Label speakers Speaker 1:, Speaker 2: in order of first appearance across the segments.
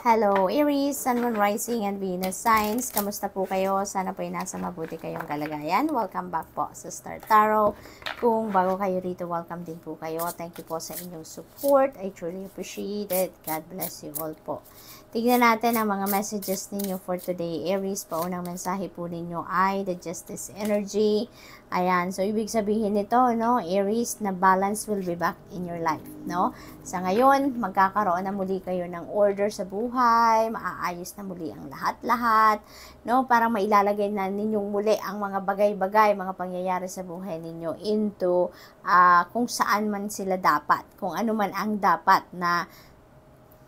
Speaker 1: Hello, Aries, Sun, Moon, Rising, and Venus signs. Kamusta po kayo? Sana po ay nasa mabuti kayong kalagayan. Welcome back po sa Star Tarot. Kung bago kayo dito, welcome din po kayo. Thank you po sa inyong support. I truly appreciate it. God bless you all po. Tignan natin ang mga messages ninyo for today. Aries, paunang mensahe po ninyo ay the Justice Energy. Ayan, so ibig sabihin nito, no, Aries, na balance will be back in your life, no? Sa ngayon, magkakaroon na muli kayo ng order sa buhay, maaayos na muli ang lahat-lahat, no? Parang mailalagay na ninyong muli ang mga bagay-bagay, mga pangyayari sa buhay ninyo into kung saan man sila dapat, kung ano man ang dapat na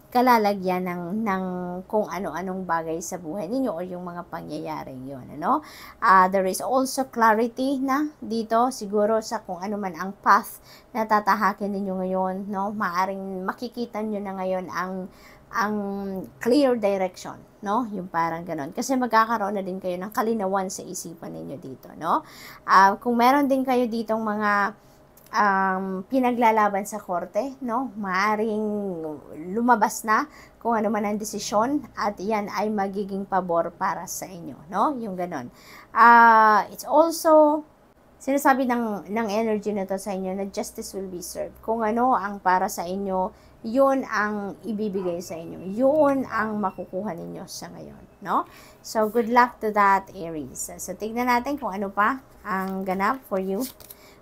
Speaker 1: kalalagyan ng kung ano-anong bagay sa buhay ninyo or yung mga pangyayaring yun, ano? There is also clarity na dito, siguro sa kung ano man ang path na tatahakin ninyo ngayon, no? Maaring makikita nyo na ngayon ang clear direction, no? Yung parang ganon. Kasi magkakaroon na din kayo ng kalinawan sa isipan ninyo dito, no? Kung meron din kayo ditong mga pinaglalaban sa korte, no? Maaring lumabas na kung ano man ang desisyon at yan ay magiging pabor para sa inyo, no? Yung ganon. It's also sinasabi ng energy na to sa inyo na justice will be served. Kung ano ang para sa inyo, yun ang ibibigay sa inyo. Yun ang makukuha ninyo sa ngayon, no? So, good luck to that, Aries. So, tignan natin kung ano pa ang ganap for you.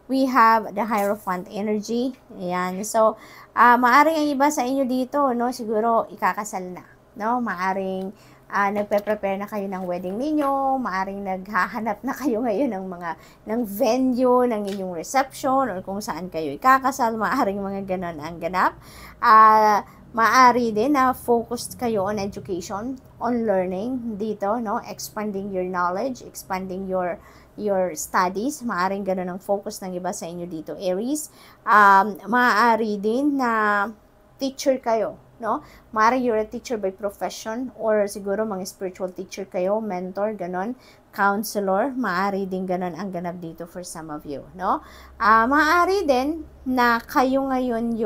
Speaker 1: We have the Hierophant energy. Ayan. So, maaring ang iba sa inyo dito, no, siguro ikakasal na, no? Maaring nagpe-prepare na kayo ng wedding ninyo, maaring naghahanap na kayo ngayon ng venue, ng inyong reception, or kung saan kayo ikakasal, maaring mga ganon ang ganap. Maari din na focused kayo on education, on learning dito, no? Expanding your knowledge, expanding your studies. Maaring ganun ang focus ng iba sa inyo dito, Aries. Maaari din na teacher kayo, no? Maaari you're a teacher by profession or siguro mga spiritual teacher kayo, mentor, ganun, counselor. Maaari din ganun ang ganap dito for some of you, no? Maaari din na kayo ngayon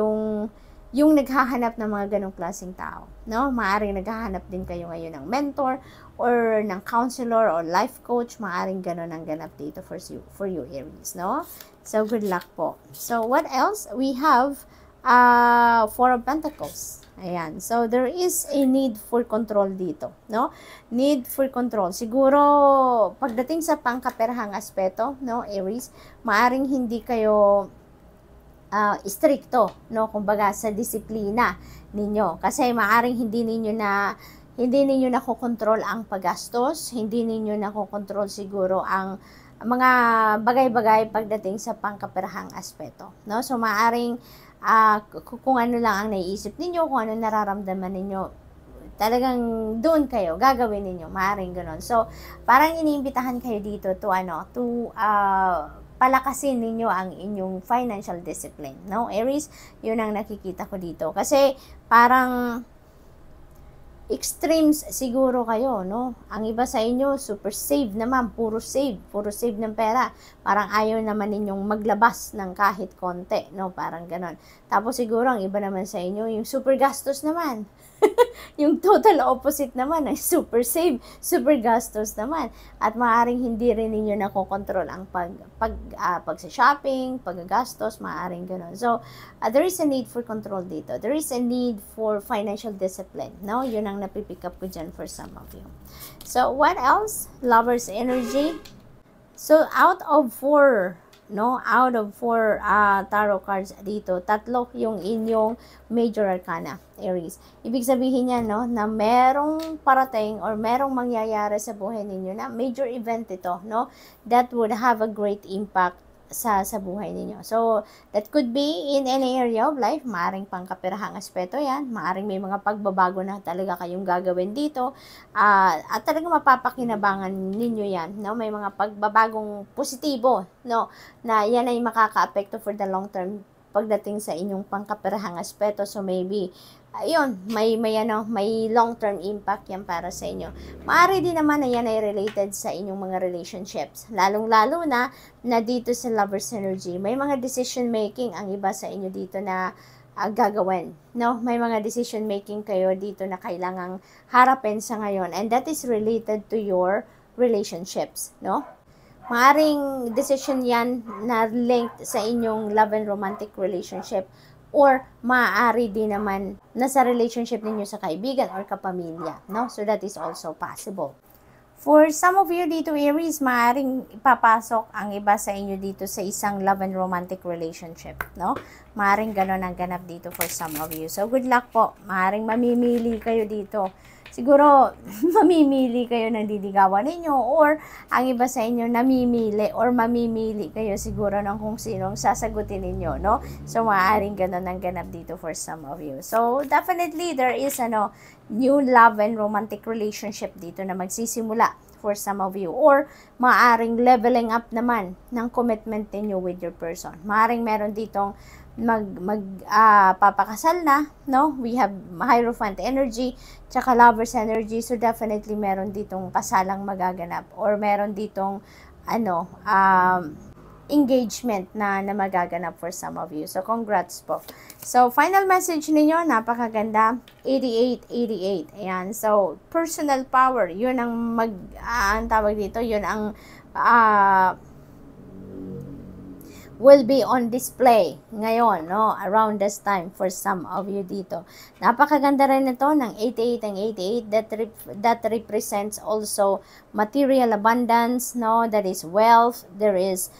Speaker 1: yung naghahanap ng mga ganong klaseng tao, no? Maaring naghahanap din kayo ngayon ng mentor or ng counselor or life coach. Maaring ganon ang ganap dito for you, Aries, no? So, good luck po. So, what else? We have Four of Pentacles. Ayan. So, there is a need for control dito, no? Need for control. Siguro, pagdating sa pangkaperahang aspeto, no, Aries, maaring hindi kayo stricto, no, kumbaga sa disiplina ninyo, kasi maaring hindi ninyo nakokontrol ang paggastos, hindi ninyo nakokontrol siguro ang mga bagay-bagay pagdating sa pangkaperahang aspeto, no? So maaring kung ano lang ang naiisip ninyo, kung ano nararamdaman ninyo, talagang doon kayo gagawin ninyo, maaring ganoon. So parang iniimbitahan kayo dito to palakasin ninyo ang inyong financial discipline, no, Aries? Yun ang nakikita ko dito. Kasi parang extremes siguro kayo, no? Ang iba sa inyo, super save naman, puro save ng pera. Parang ayaw naman ninyong maglabas ng kahit konti, no? Parang ganon. Tapos siguro ang iba naman sa inyo, yung super gastos naman. Yung total opposite naman ay super save, super gastos naman. At maaaring hindi rin ninyo nakokontrol ang pag-shopping, paggastos, maaaring gano'n. So, there is a need for control dito. There is a need for financial discipline, no? Yun ang napipick up ko dyan for some of you. So, what else? Lover's energy. So, out of 4 tarot cards dito, 3 yung inyong major arcana, Aries. Ibig sabihin niya, no, na merong parating or merong mangyayari sa buhay ninyo na major event ito, no, that would have a great impact sa buhay ninyo. So, that could be in any area of life. Maaring pangkaperahang aspeto yan. Maaring may mga pagbabago na talaga kayong gagawin dito. At talaga mapapakinabangan ninyo yan. No? May mga pagbabagong positibo, no? Na yan ay makaka-apekto for the long term pagdating sa inyong pangkaperahang aspeto. So, maybe ayun, may long-term impact yan para sa inyo. Maaari din naman na yan ay related sa inyong mga relationships. Lalong-lalo na dito sa Lover's Energy, may mga decision making ang iba sa inyo dito na gagawin, no? May mga decision making kayo dito na kailangang harapin sa ngayon, and that is related to your relationships, no? Maaring decision yan na linked sa inyong love and romantic relationship, or maaari din naman na sa relationship ninyo sa kaibigan or kapamilya, no? So that is also possible. For some of you dito, Aries, maaaring ipapasok ang iba sa inyo dito sa isang love and romantic relationship, no? Maaaring ganon ang ganap dito for some of you. So, good luck po. Maaaring mamimili kayo dito. Siguro, mamimili kayo ng diligawan ninyo, or ang iba sa inyo namimili or mamimili kayo siguro ng kung sino ang sasagutin ninyo, no? So, maaaring ganon ang ganap dito for some of you. So, definitely, there is, new love and romantic relationship dito na magsisimula for some of you, or maaring leveling up naman ng commitment ninyo with your person. Maaring meron ditong papakasal na, no? We have Hierophant energy tsaka Lovers energy, so definitely meron ditong kasalang magaganap, or meron ditong engagement na magaganap for some of you. So, congrats po. So, final message ninyo, napakaganda, 8888. Ayan. So, personal power, yun ang ang tawag dito, yun ang will be on display ngayon, no? Around this time for some of you dito. Napakaganda rin ito ng 88 ang 88. That represents also material abundance, no? That is wealth. There is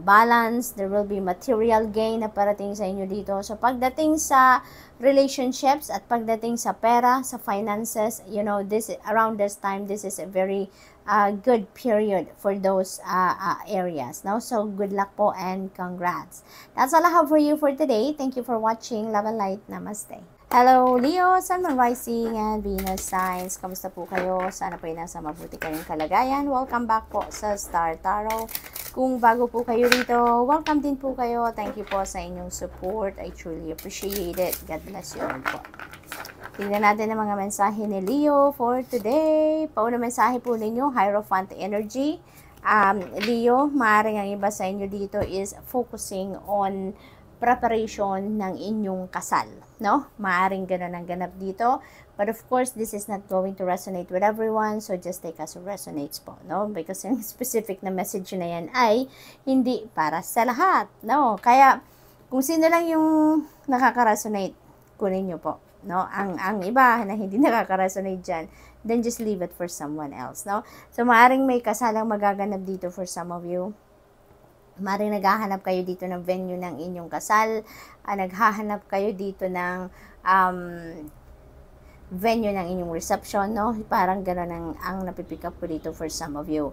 Speaker 1: balance. There will be material gain na parating sa inyo dito. So, pagdating sa relationships at pagdating sa pera, sa finances, around this time, this is a very good period for those areas. No? So, good luck po and congrats. That's all I have for you for today. Thank you for watching. Love and light. Namaste. Hello, Leo, Sun, Moon, Rising, and Venus signs. Kamusta po kayo? Sana po ay nasa mabuti kayong kalagayan. Welcome back po sa Star Tarot. Kung bago po kayo rito, welcome din po kayo. Thank you po sa inyong support. I truly appreciate it. God bless you all po. Tingnan natin ang mga mensahe ni Leo for today. Pauna mensahe po ninyo, Hierophant energy. Leo, maaaring ang iba sa inyo dito is focusing on preparation ng inyong kasal, no? Maaring ganun ang ganap dito. But of course, this is not going to resonate with everyone, so just take as it resonates po, no? Because yung specific na message na yan ay hindi para sa lahat, no? Kaya, kung sino lang yung nakaka-resonate, kunin nyo po, no? Ang iba na hindi nakaka-resonate dyan, then just leave it for someone else, no? So, maaring may kasalang magaganap dito for some of you. Maring naghahanap kayo dito ng venue ng inyong kasal, naghahanap kayo dito ng venue ng inyong reception, no? Parang gano'n ang napipick up ko dito for some of you.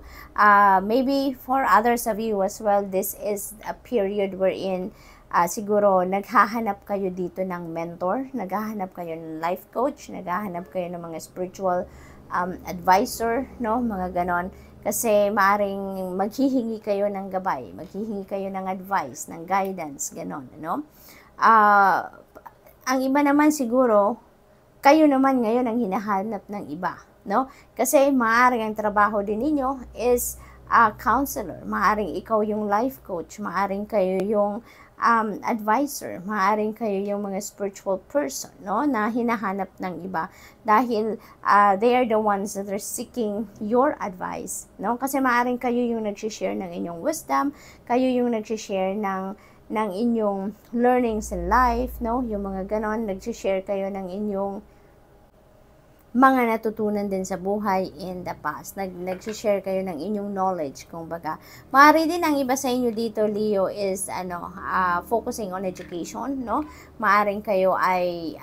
Speaker 1: Maybe for others of you as well, this is a period wherein siguro naghahanap kayo dito ng mentor, naghahanap kayo ng life coach, naghahanap kayo ng mga spiritual advisor, no? Mga ganon. Kasi maaring maghihingi kayo ng gabay, maghihingi kayo ng advice, ng guidance, ganon, no? Ang iba naman siguro, kayo naman ngayon ang hinahanap ng iba, no? Kasi maaring ang trabaho din ninyo is counselor, maaring ikaw yung life coach, maaring kayo yung advisor, maaring kayo yung mga spiritual person, no, na hinahanap ng iba dahil they are the ones that are seeking your advice, no, kasi maaring kayo yung nag-share ng inyong wisdom, kayo yung nag-share ng inyong learnings in life, no, yung mga ganon, nag-share kayo ng inyong mga natutunan din sa buhay in the past. Nag-share kayo ng inyong knowledge, kumbaga. Maaari din ang iba sa inyo dito, Leo, is focusing on education, no? Maaring kayo ay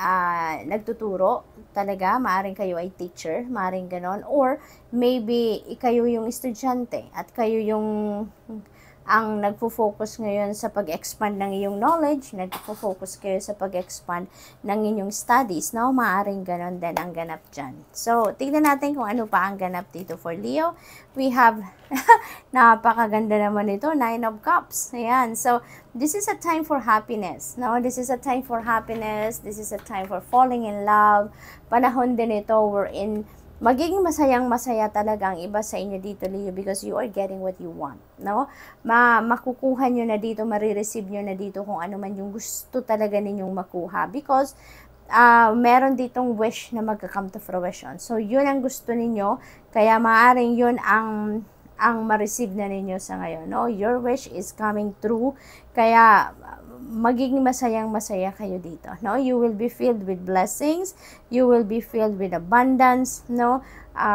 Speaker 1: nagtuturo talaga, maaring kayo ay teacher, maaring ganon, or maybe kayo yung estudyante at kayo yung ang nagfo-focus ngayon sa pag-expand ng iyong knowledge, nagfo-focus kayo sa pag-expand ng inyong studies, no? Maaring ganon din ang ganap dyan. So, tignan natin kung ano pa ang ganap dito for Leo. We have, napakaganda naman ito, 9 of Cups. Ayan. So, this is a time for happiness, no? This is a time for happiness. This is a time for falling in love. Panahon din ito wherein magiging masayang-masaya talaga ang iba sa inyo dito, Leo, because you are getting what you want, no? Makukuha nyo na dito, marireceive nyo na dito kung ano man yung gusto talaga ninyong makuha, because meron ditong wish na magka-come to fruition. So, yun ang gusto ninyo, kaya maaaring yun ang ma-receive na ninyo sa ngayon, no? Your wish is coming true, kaya magiging masayang-masaya kayo dito, no? You will be filled with blessings, you will be filled with abundance, no?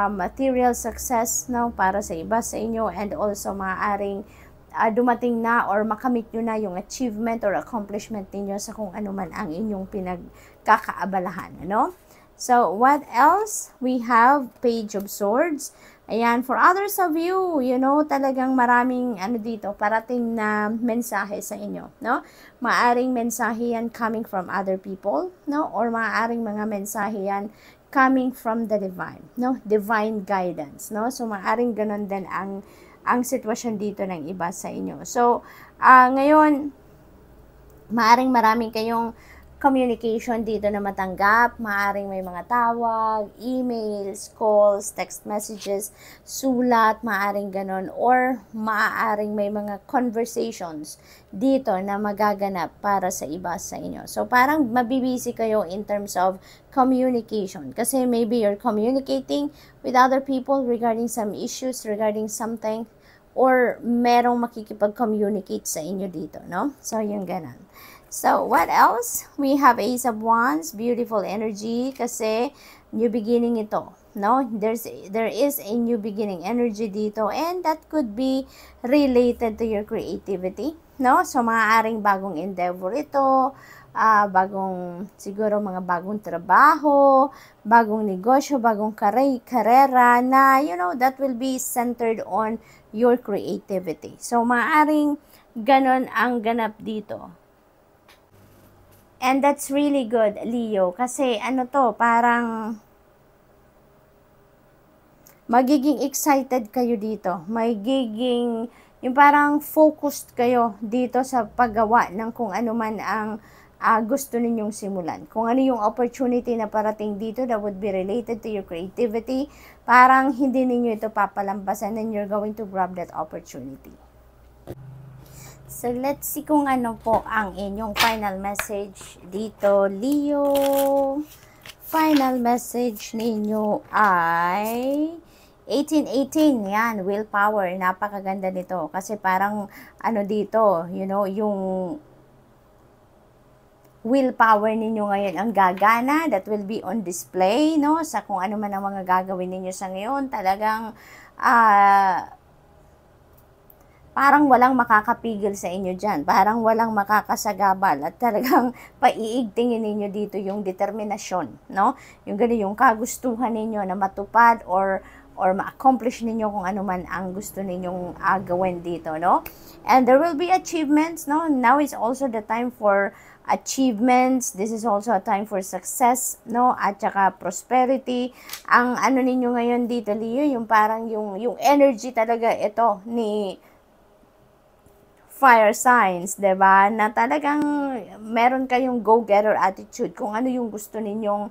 Speaker 1: Material success, no? Para sa iba sa inyo, and also maaaring dumating na or makamit nyo na yung achievement or accomplishment ninyo sa kung ano man ang inyong pinagkakaabalahan, no? So, what else? We have Page of Swords. Ayan, for others of you, you know, talagang maraming dito, parating na mensahe sa inyo, no? Maaring mensahe yan coming from other people, no? Or maaring mga mensahe yan coming from the divine, no? Divine guidance, no? So, maaring ganun din ang sitwasyon dito ng iba sa inyo. So, ngayon, maaring maraming kayong communication dito na matanggap, maaring may mga tawag, emails, calls, text messages, sulat, maaring ganon, or maaring may mga conversations dito na magaganap para sa iba sa inyo. So, parang mabibisi kayo in terms of communication, kasi maybe you're communicating with other people regarding some issues, regarding something, or merong makikipag-communicate sa inyo dito, no? So, yung ganon. So, what else? We have Ace of Wands, beautiful energy, kasi new beginning ito, no? There is a new beginning energy dito, and that could be related to your creativity, no? So, maaaring bagong endeavor ito, siguro mga bagong trabaho, bagong negosyo, bagong karera na, you know, that will be centered on your creativity. So, maaaring ganon ang ganap dito. And that's really good, Leo, kasi parang magiging excited kayo dito. Magiging, yung parang focused kayo dito sa paggawa ng kung ano man ang gusto ninyong simulan. Kung ano yung opportunity na parating dito that would be related to your creativity, parang hindi ninyo ito papalampasan and you're going to grab that opportunity. So, let's see kung ano po ang inyong final message dito, Leo. Final message ninyo ay 1818, yan, willpower. Napakaganda nito. Kasi parang, dito, you know, yung willpower ninyo ngayon ang gagana, that will be on display, no? Sa kung ano man ang mga gagawin ninyo sa ngayon, talagang, parang walang makakapigil sa inyo dyan. Parang walang makakasagabal. At talagang paiigtingin ninyo dito yung determinasyon, no? Yung gano'n, yung kagustuhan ninyo na matupad or ma-accomplish ninyo kung ano man ang gusto ninyong gawin dito, no? And there will be achievements, no? Now is also the time for achievements. This is also a time for success, no? At saka prosperity. Ang ninyo ngayon dito, Leo, yung parang yung energy talaga ito ni fire signs, 'di ba? Na talagang meron kayong go-getter attitude kung ano yung gusto ninyong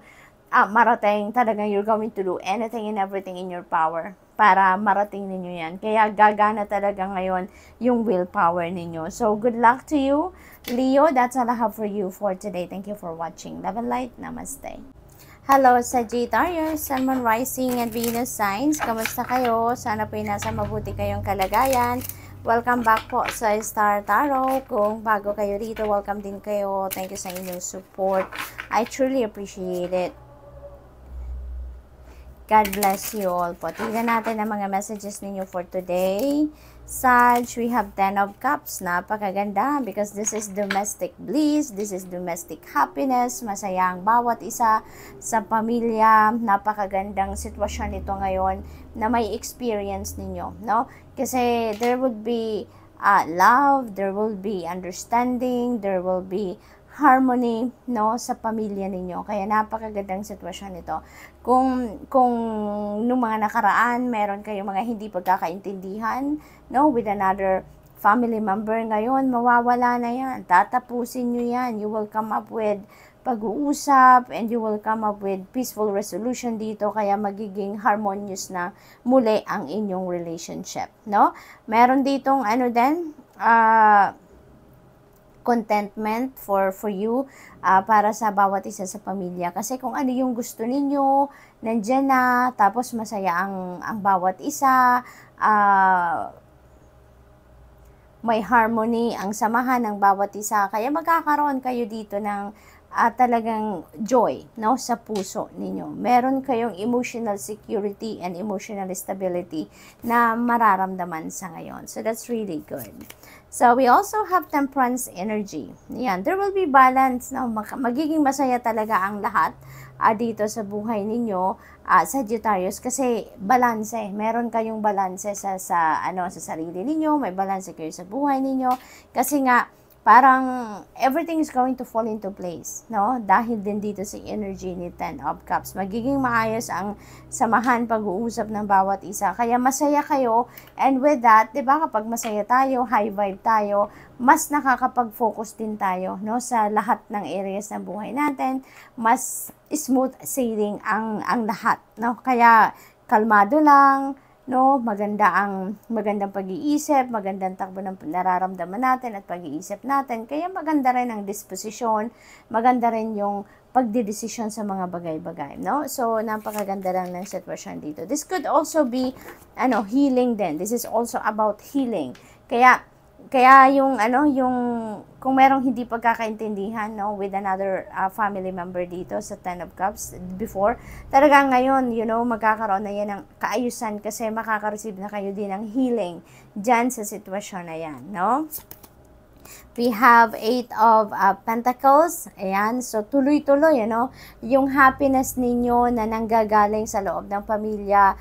Speaker 1: marating. Talagang you're going to do anything and everything in your power para marating ninyo yan. Kaya gagana talaga ngayon yung willpower ninyo. So, good luck to you, Leo. That's all I have for you for today. Thank you for watching. Love and light. Namaste. Hello, Sagittarius, Sun, Moon, Rising, and Venus signs. Kamusta kayo? Sana po nasa mabuti kayong kalagayan. Welcome back po sa Star Tarot. Kung bago kayo rito, welcome din kayo. Thank you sa inyong support. I truly appreciate it. God bless you all po. Tingnan natin ang mga messages ninyo for today. Sag, we have 10 of Cups. Napakaganda because this is domestic bliss. This is domestic happiness. Masaya ang bawat isa sa pamilya. Napakagandang sitwasyon ito ngayon na may experience ninyo, no? Kasi there would be love, there will be understanding, there will be harmony, no, sa pamilya ninyo. Kaya napakagandang sitwasyon ito. Kung nung mga nakaraan, meron kayong mga hindi pagkakaintindihan, no, with another family member, ngayon, mawawala na yan. Tatapusin nyo yan. You will come up with pag-uusap, and you will come up with peaceful resolution dito, kaya magiging harmonious na muli ang inyong relationship, no? Meron ditong ano din, contentment for you, para sa bawat isa sa pamilya, kasi kung ano yung gusto ninyo nandiyan na, tapos masaya ang bawat isa, may harmony ang samahan ng bawat isa, kaya magkakaroon kayo dito ng talagang joy, no, sa puso ninyo. Meron kayong emotional security and emotional stability na mararamdaman sa ngayon. So that's really good. So we also have temperance energy. Yan, there will be balance, no? Magiging masaya talaga ang lahat dito sa buhay ninyo, Sagittarius, kasi balanse. Meron kayong balanse sa sarili ninyo, may balanse kayo sa buhay ninyo, kasi nga parang everything is going to fall into place, no? Dahil din dito sa energy ni Ten of Cups. Magiging maayos ang samahan, pag-uusap ng bawat isa. Kaya masaya kayo, and with that, 'di ba, kapag masaya tayo, high vibe tayo, mas nakakapag-focus din tayo, no, sa lahat ng areas ng buhay natin. Mas smooth sailing ang lahat, no? Kaya kalmado lang, no, magandang pag-iisip, magandang takbo ng nararamdaman natin at pag-iisip natin. Kaya maganda rin ang disposisyon, maganda rin yung pagdidesisyon sa mga bagay-bagay, no? So napakaganda lang ng sitwasyon dito. This could also be healing din. This is also about healing. Kaya yung kung merong hindi pagkakaintindihan, no, with another family member dito sa Ten of Cups before, talaga ngayon, magkakaroon na yan ng kaayusan, kasi makaka-receive na kayo din ng healing dyan sa sitwasyon na yan, no? We have 8 of Pentacles. Ayan, so tuloy-tuloy, yung happiness ninyo na nanggagaling sa loob ng pamilya,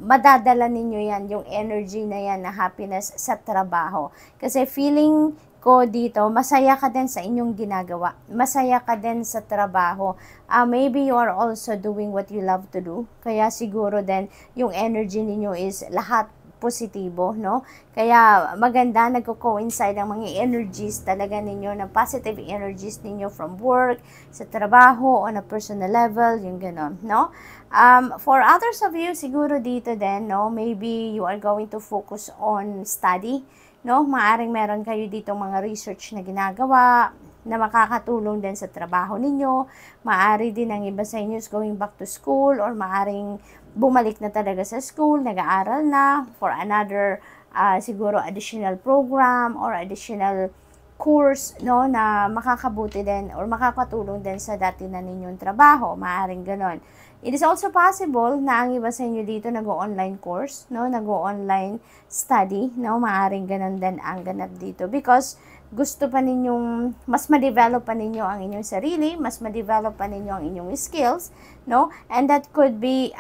Speaker 1: madadala ninyo yan, yung energy na yan na happiness sa trabaho. Kasi feeling ko dito, masaya ka din sa inyong ginagawa. Masaya ka din sa trabaho. Maybe you are also doing what you love to do. Kaya siguro din, yung energy ninyo is lahat positibo, no? Kaya maganda, nagko-coincide ang mga energies talaga ninyo, na positive energies ninyo from work, sa trabaho, on a personal level, yung gano'n, no? For others of you, siguro dito din, no? Maybe you are going to focus on study, no? Maaring meron kayo dito mga research na ginagawa, na makakatulong din sa trabaho ninyo. Maari din ang iba sa inyo is going back to school, or maaring bumalik na talaga sa school, nag-aaral na for another siguro additional program or additional course, no, na makakabuti din or makakatulong din sa dati na ninyong trabaho. Maaring ganon. It is also possible na ang iba sa inyo dito nag-o-online course, no, nag-o-online study, no, maaring ganon din ang ganap dito, because gusto pa ninyong mas ma-develop pa ninyo ang inyong sarili, mas ma-develop pa ninyo ang inyong skills, no? And that could be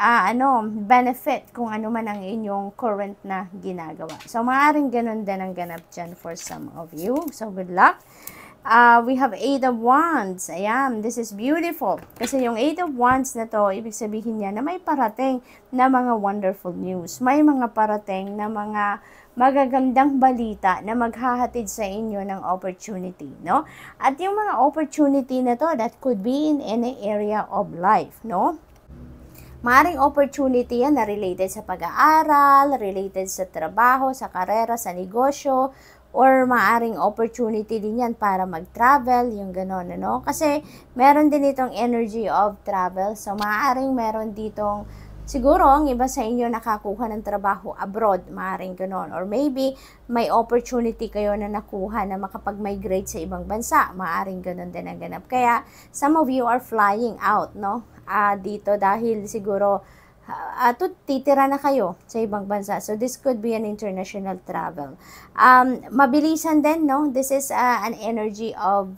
Speaker 1: benefit kung ano man ang inyong current na ginagawa. So maaring ganun din ang ganap dyan for some of you. So good luck. We have 8 of Wands. Ayan, this is beautiful. Kasi yung 8 of Wands na to, ibig sabihin niya na may parating na mga wonderful news. May mga parating na mga magagandang balita na maghahatid sa inyo ng opportunity, no? At yung mga opportunity na to, that could be in any area of life, no? Maaring opportunity yan na related sa pag-aaral, related sa trabaho, sa karera, sa negosyo, or maaring opportunity din yan para mag-travel, yung gano'n, no? Kasi meron din itong energy of travel, so maaring meron ditong siguro ang iba sa inyo nakakuha ng trabaho abroad, maaaring gano'n. Or maybe may opportunity kayo na nakuha na makapag-migrate sa ibang bansa, maaaring gano'n din ang ganap. Kaya some of you are flying out, no? Dito dahil siguro titira na kayo sa ibang bansa. So this could be an international travel. Mabilisan din, no? This is an energy of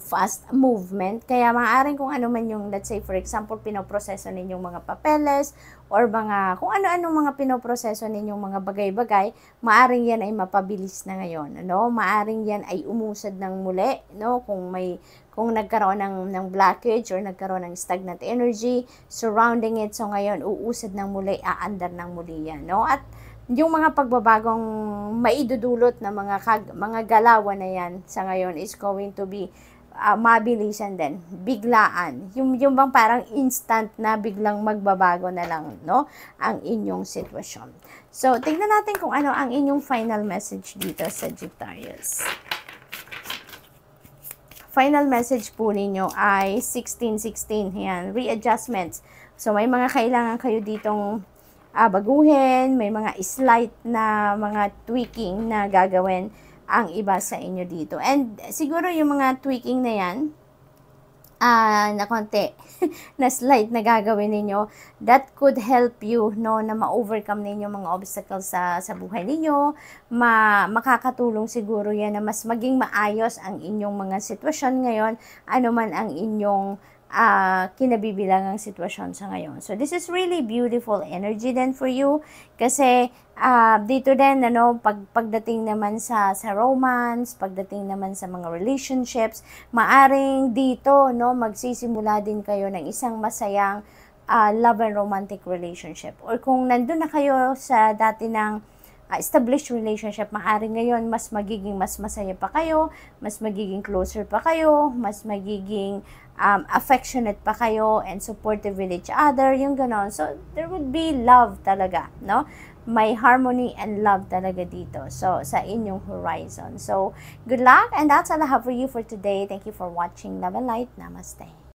Speaker 1: fast movement, kaya maaaring kung ano man yung, let's say for example, pinoproseso ninyong mga papeles or mga kung ano-anong mga pinoproseso ninyong mga bagay-bagay, maaaring yan ay mapabilis na ngayon, no? Maaaring yan ay umusad ng muli, no? Kung nagkaroon ng blockage or nagkaroon ng stagnant energy surrounding it, so ngayon uusad ng muli, aandar ng muli yan, no? At yung mga pagbabagong maidudulot na mga galawan na yan sa ngayon is going to be mabilisan din, biglaan. Yung bang parang instant na biglang magbabago na lang, no, ang inyong sitwasyon. So, tingnan natin kung ano ang inyong final message dito, Sagittarius. Final message po ninyo ay 1616. Yan, readjustments. So, may mga kailangan kayo ditong baguhin, may mga slight na mga tweaking na gagawin ang iba sa inyo dito. And siguro yung mga tweaking na yan, na konti, na slight na gagawin ninyo, that could help you, no, na ma-overcome ninyo mga obstacles sa buhay ninyo. Makakatulong siguro yan na mas maging maayos ang inyong mga sitwasyon ngayon, ano man ang inyong kinabibilangang sitwasyon sa ngayon. So, this is really beautiful energy then for you. Kasi, dito din, ano, pagdating naman sa romance, pagdating naman sa mga relationships, maaring dito, no, magsisimula din kayo ng isang masayang love and romantic relationship. Or kung nandun na kayo sa dati ng established relationship, maaring ngayon mas masaya pa kayo, mas magiging closer pa kayo, mas magiging affectionate pa kayo and supportive with each other, yung ganon. So, there would be love talaga, no? May harmony and love talaga dito. So, sa inyong horizon. So, good luck, and that's all I have for you for today. Thank you for watching. Love and light. Namaste.